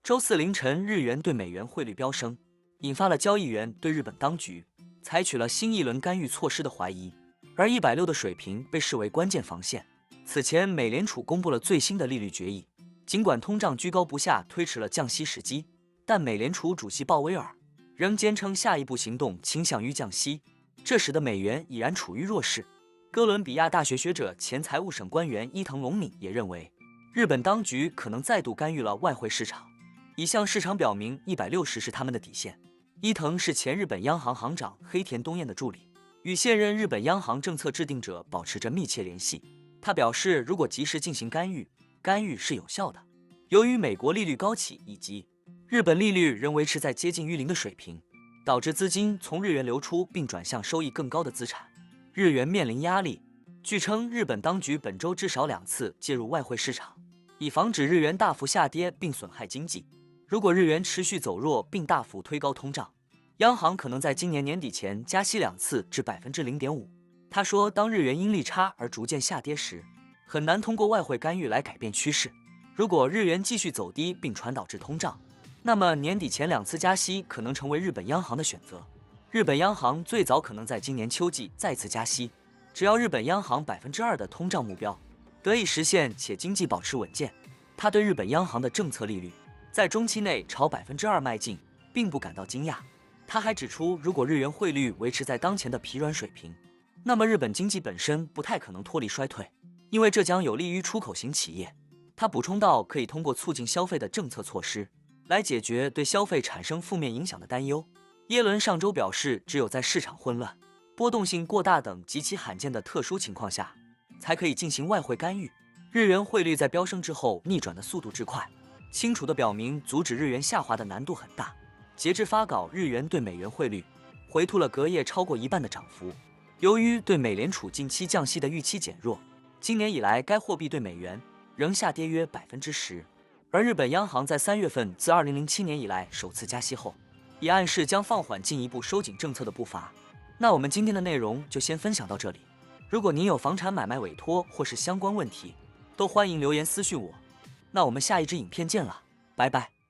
周四凌晨，日元对美元汇率飙升，引发了交易员对日本当局采取了新一轮干预措施的怀疑，而160的水平被视为关键防线。此前，美联储公布了最新的利率决议，尽管通胀居高不下，推迟了降息时机，但美联储主席鲍威尔仍坚称下一步行动倾向于降息，这使得美元已然处于弱势。哥伦比亚大学学者、前财务省官员伊藤隆敏也认为，日本当局可能再度干预了外汇市场，已向市场表明160是他们的底线。伊藤是前日本央行行长黑田东彦的助理，与现任日本央行政策制定者保持着密切联系。他表示，如果及时进行干预是有效的。由于美国利率高企以及日本利率仍维持在接近于零的水平，导致资金从日元流出并转向收益更高的资产，日元面临压力。据称，日本当局本周至少2次介入外汇市场，以防止日元大幅下跌并损害经济。如果日元持续走弱并大幅推高通胀，央行可能在今年年底前加息2次至 0.5%。他说，当日元因利差而逐渐下跌时，很难通过外汇干预来改变趋势。如果日元继续走低并传导至通胀，那么年底前2次加息可能成为日本央行的选择。日本央行最早可能在今年秋季再次加息，只要日本央行2%的通胀目标得以实现且经济保持稳健，他对日本央行的政策利率在中期内朝2%迈进并不感到惊讶。他还指出，如果日元汇率维持在当前的疲软水平，那么日本经济本身不太可能脱离衰退，因为这将有利于出口型企业。他补充道，可以通过促进消费的政策措施来解决对消费产生负面影响的担忧。耶伦上周表示，只有在市场混乱、波动性过大等极其罕见的特殊情况下，才可以进行外汇干预。日元汇率在飙升之后逆转的速度之快，清楚地表明阻止日元下滑的难度很大。截至发稿，日元对美元汇率回吐了隔夜超过1半的涨幅。由于对美联储近期降息的预期减弱，今年以来该货币对美元仍下跌约10%。而日本央行在3月份自2007年以来首次加息后，也暗示将放缓进一步收紧政策的步伐。那我们今天的内容就先分享到这里。如果您有房产买卖委托或是相关问题，都欢迎留言私讯我。那我们下一支影片见了，拜拜。